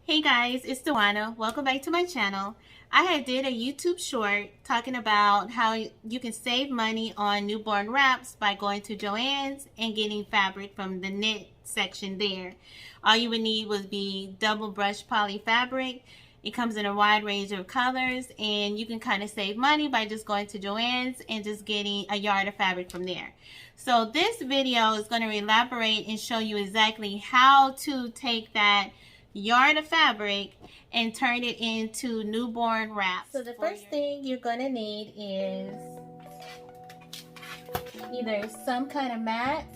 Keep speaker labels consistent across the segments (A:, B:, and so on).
A: Hey guys, it's Dewana. Welcome back to my channel. I had did a YouTube short talking about how you can save money on newborn wraps by going to Joann's and getting fabric from the knit section there. All you would need would be double brush poly fabric. It comes in a wide range of colors, and you can kind of save money by just going to Joann's and just getting a yard of fabric from there. So this video is going to elaborate and show you exactly how to take that yard of fabric and turn it into newborn wraps. So the first thing you're going to need is either some kind of mat,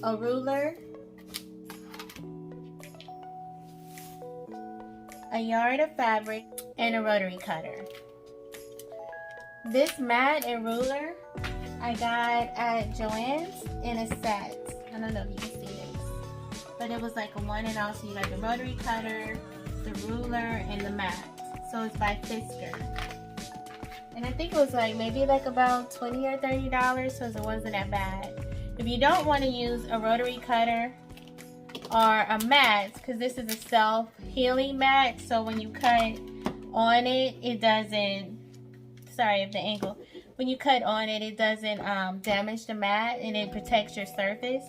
A: a ruler, a yard of fabric, and a rotary cutter. This mat and ruler I got at Joann's in a set. I don't know if you can see this, but it was like a one and all. So you got the rotary cutter, the ruler, and the mat. So it's by Fisker. And I think it was like maybe like about $20 or $30, so it wasn't that bad. If you don't want to use a rotary cutter or a mat, because this is a self-healing mat, so when you cut on it, it doesn't, sorry if the angle, when you cut on it, it doesn't damage the mat, and it protects your surface.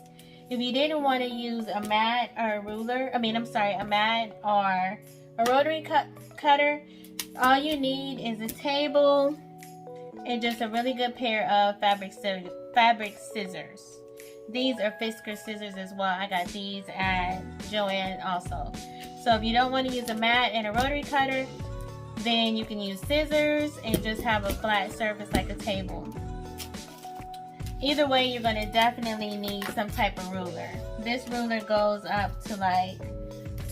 A: If you didn't want to use a mat or a ruler, a mat or a rotary cutter, all you need is a table and just a really good pair of fabric scissors. These are Fisker scissors as well. I got these at Joann also. So if you don't want to use a mat and a rotary cutter, then you can use scissors and just have a flat surface like a table. Either way, you're going to definitely need some type of ruler. This ruler goes up to like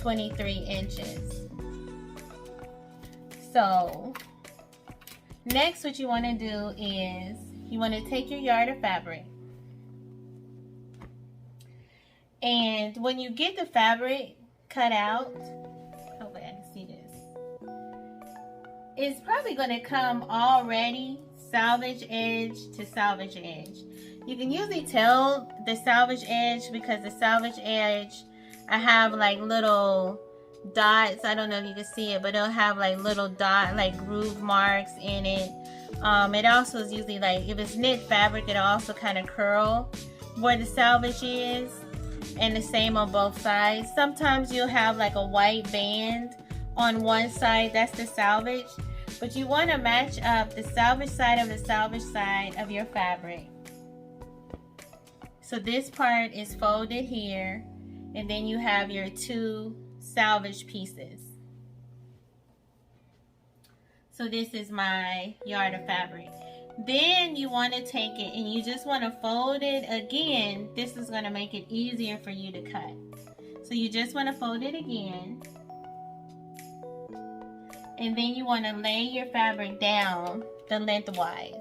A: 23 inches. So next, what you want to do is you want to take your yard of fabric, and when you get the fabric cut out, hopefully I can see this, it's probably going to come already salvage edge to salvage edge. You can usually tell the salvage edge because the salvage edge, I have like little dots. I don't know if you can see it, but it'll have like little dot, like groove marks in it. It also is usually like, if it's knit fabric, it'll also kind of curl where the salvage is, and the same on both sides. Sometimes you'll have like a white band on one side, that's the salvage, but you want to match up the salvage side of the salvage side of your fabric. So this part is folded here, and then you have your two salvage pieces. So this is my yard of fabric. Then you want to take it and you just want to fold it again. This is going to make it easier for you to cut. So you just want to fold it again. And then you want to lay your fabric down the lengthwise.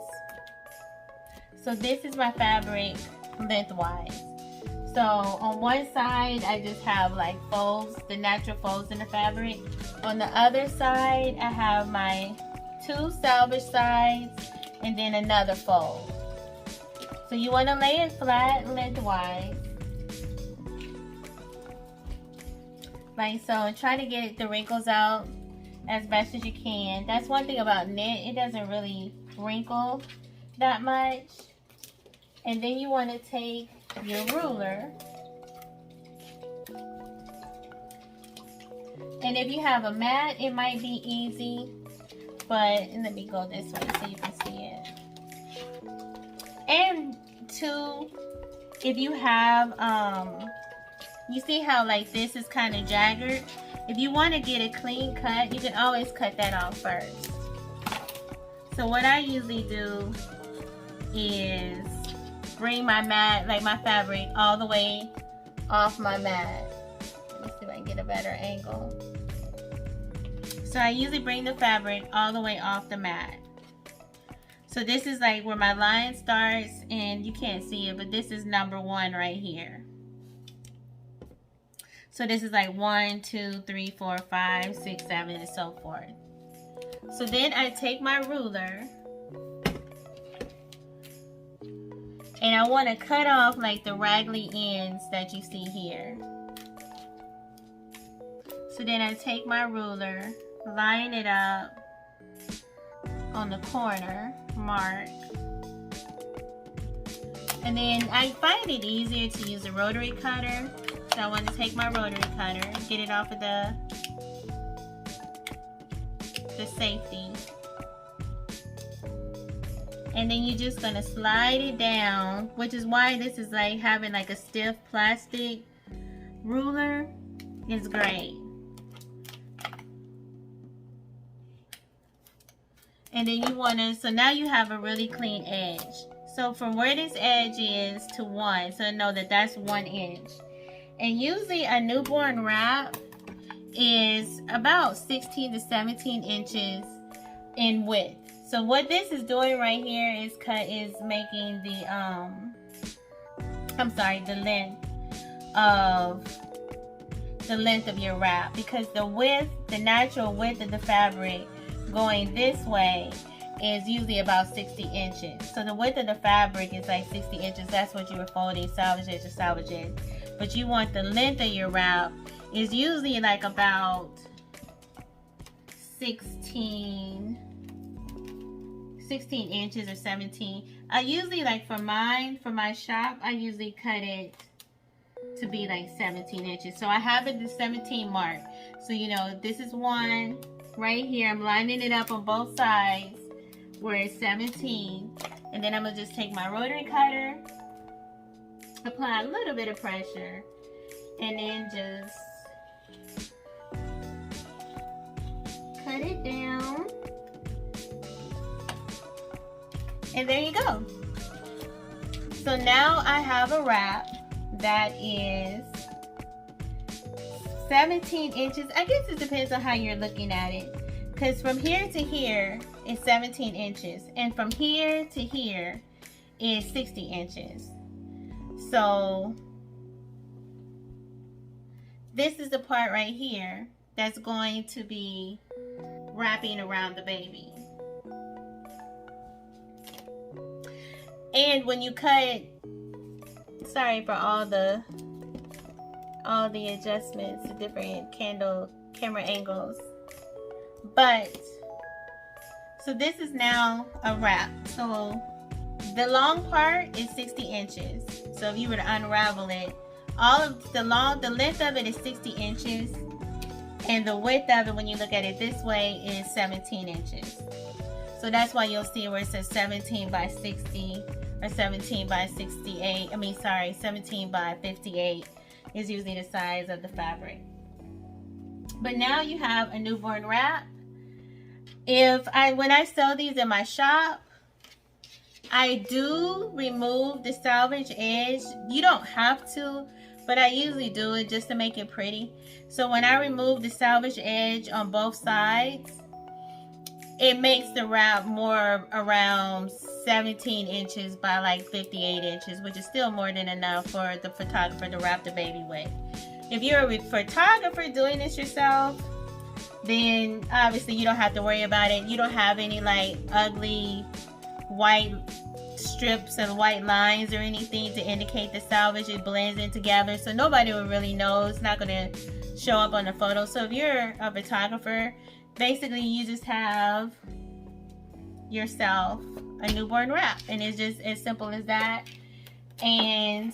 A: So this is my fabric lengthwise. So on one side, I just have like folds, the natural folds in the fabric. On the other side, I have my two salvage sides and then another fold. So you want to lay it flat lengthwise, like so, and try to get the wrinkles out as best as you can. That's one thing about knit, it doesn't really wrinkle that much. And then you want to take your ruler, and if you have a mat, it might be easy, but let me go this way so you can see it. And two, if you have you see how like this is kind of jagged, if you want to get a clean cut, you can always cut that off first. So what I usually do is bring my mat, like my fabric, all the way off my mat. Let me see if I can get a better angle. So I usually bring the fabric all the way off the mat. So this is like where my line starts, and you can't see it, but this is number 1 right here. So this is like 1, 2, 3, 4, 5, 6, 7, and so forth. So then I take my ruler, and I want to cut off like the raggedy ends that you see here. So then I take my ruler, line it up on the corner, mark. And then I find it easier to use a rotary cutter. So I want to take my rotary cutter, get it off of the safety. And then you're just gonna slide it down, which is why this is like having like a stiff plastic ruler is great. And then you wanna, so now you have a really clean edge. So from where this edge is to 1, so know that that's 1 inch. And usually a newborn wrap is about 16 to 17 inches in width. So what this is doing right here is making the length of your wrap, because the natural width of the fabric going this way is usually about 60 inches. So the width of the fabric is like 60 inches. That's what you were folding salvage edge to salvage edge. But you want the length of your wrap is usually like about 16 inches or 17. I usually, like for my shop, I usually cut it to be like 17 inches. So I have it the 17 mark. So you know, this is 1 right here. I'm lining it up on both sides where it's 17. And then I'm gonna just take my rotary cutter, apply a little bit of pressure, and then just cut it down. And there you go. So now I have a wrap that is 17 inches. I guess it depends on how you're looking at it. Because from here to here is 17 inches. And from here to here is 60 inches. So this is the part right here that's going to be wrapping around the baby. And when you cut, sorry for all the adjustments, the different camera angles. But, so this is now a wrap. So the long part is 60 inches. So if you were to unravel it, all of the length of it is 60 inches. And the width of it, when you look at it this way, is 17 inches. So that's why you'll see where it says 17 by 60 or 17 by 68. 17 by 58 is usually the size of the fabric. But now you have a newborn wrap. When I sell these in my shop, I do remove the salvage edge. You don't have to, but I usually do it just to make it pretty. So when I remove the salvage edge on both sides, it makes the wrap more around 17 inches by like 58 inches, which is still more than enough for the photographer to wrap the baby with. If you're a photographer doing this yourself, then obviously you don't have to worry about it. You don't have any like ugly white strips and white lines or anything to indicate the salvage. It blends in together, so nobody will really know. It's not going to show up on the photo. So if you're a photographer, basically you just have yourself a newborn wrap, and it's just as simple as that. And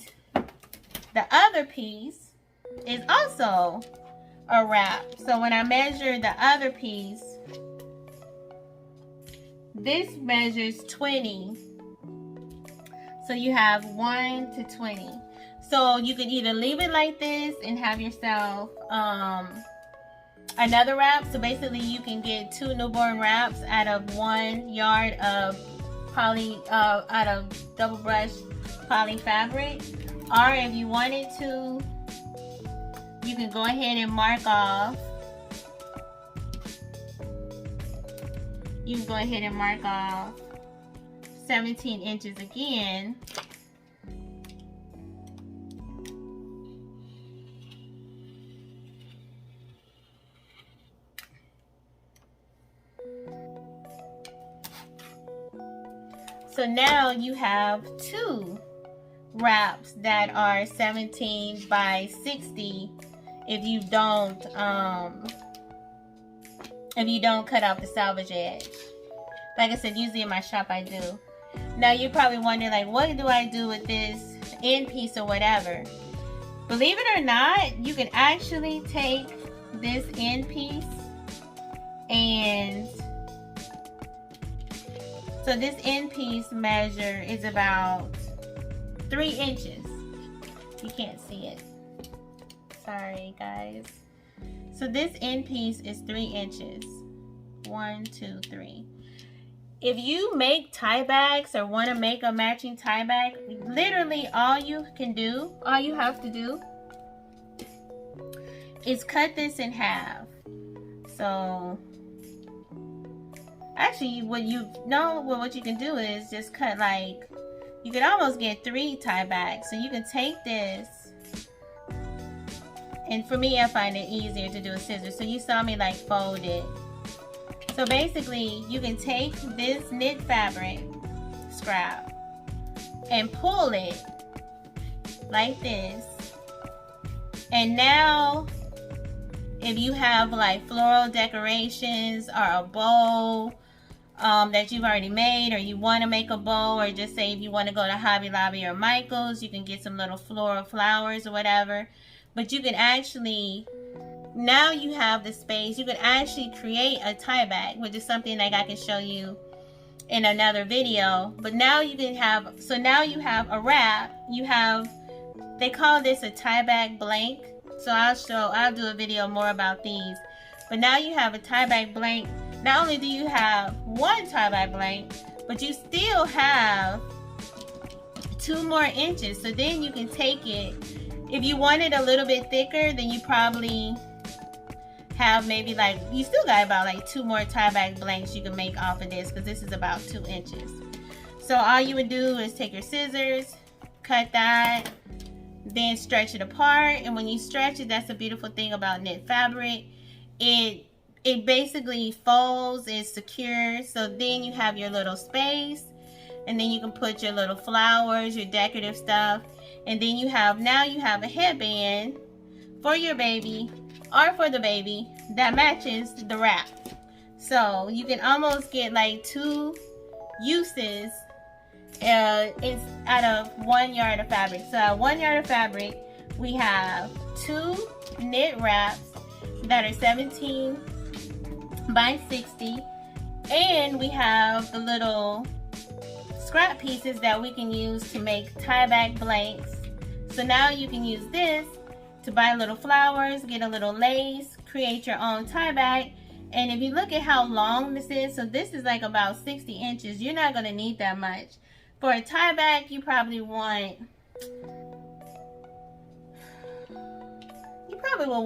A: the other piece is also a wrap. So when I measure the other piece, this measures 20. So you have 1 to 20. So you can either leave it like this and have yourself another wrap. So basically you can get 2 newborn wraps out of 1 yard of out of double brush poly fabric. Or if you wanted to, you can go ahead and mark off. You can go ahead and mark off 17 inches again. So now you have 2 wraps that are 17 by 60 if you don't cut out the salvage edge. Like I said, usually in my shop I do. Now you're probably wondering, like, what do I do with this end piece or whatever? Believe it or not, you can actually take this end piece, and so this end piece measure is about 3 inches. You can't see it. Sorry, guys. So this end piece is 3 inches. 1, 2, 3. If you make tie bags or want to make a matching tie bag, literally all you have to do is cut this in half. So actually what you can do is just cut, like, you can almost get 3 tie bags. So you can take this, and for me, I find it easier to do a scissors. So you saw me like fold it. So basically, you can take this knit fabric scrap and pull it like this. And now, if you have like floral decorations or a bow that you've already made, or you want to make a bow, or just say if you want to go to Hobby Lobby or Michael's, you can get some little floral flowers or whatever. But you can actually, now you have the space, you can actually create a tie bag, which is something like I can show you in another video. But now you can have, so now you have a wrap, you have, they call this a tie bag blank. So I'll do a video more about these. But now you have a tie bag blank. Not only do you have one tie bag blank, but you still have 2 more inches. So then you can take it, if you want it a little bit thicker, then you probably have maybe like, you still got about like 2 more tie bag blanks you can make off of this, because this is about 2 inches. So all you would do is take your scissors, cut that, then stretch it apart. And when you stretch it, that's the beautiful thing about knit fabric. It basically folds, it's secure. So then you have your little space, and then you can put your little flowers, your decorative stuff. And then now you have a headband for your baby or for the baby that matches the wrap. So you can almost get like 2 uses it's out of 1 yard of fabric. So out of 1 yard of fabric, we have 2 knit wraps that are 17 by 60, and we have the little scrap pieces that we can use to make tie bag blanks. So now you can use this to buy little flowers, get a little lace, create your own tie bag. And if you look at how long this is, so this is like about 60 inches. You're not going to need that much. For a tie bag, you probably will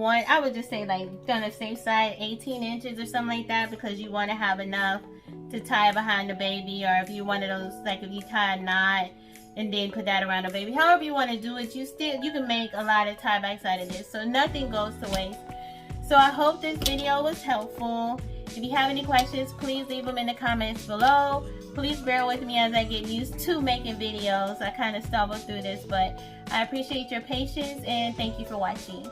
A: want, I would just say, like, on the safe side, 18 inches or something like that, because you want to have enough to tie behind the baby. Or if you one of those, like if you tie a knot and then put that around the baby, however you want to do it, you can make a lot of tie bags out of this. So nothing goes to waste. So I hope this video was helpful. If you have any questions, please leave them in the comments below. Please bear with me as I get used to making videos. I kind of stumbled through this, but I appreciate your patience and thank you for watching.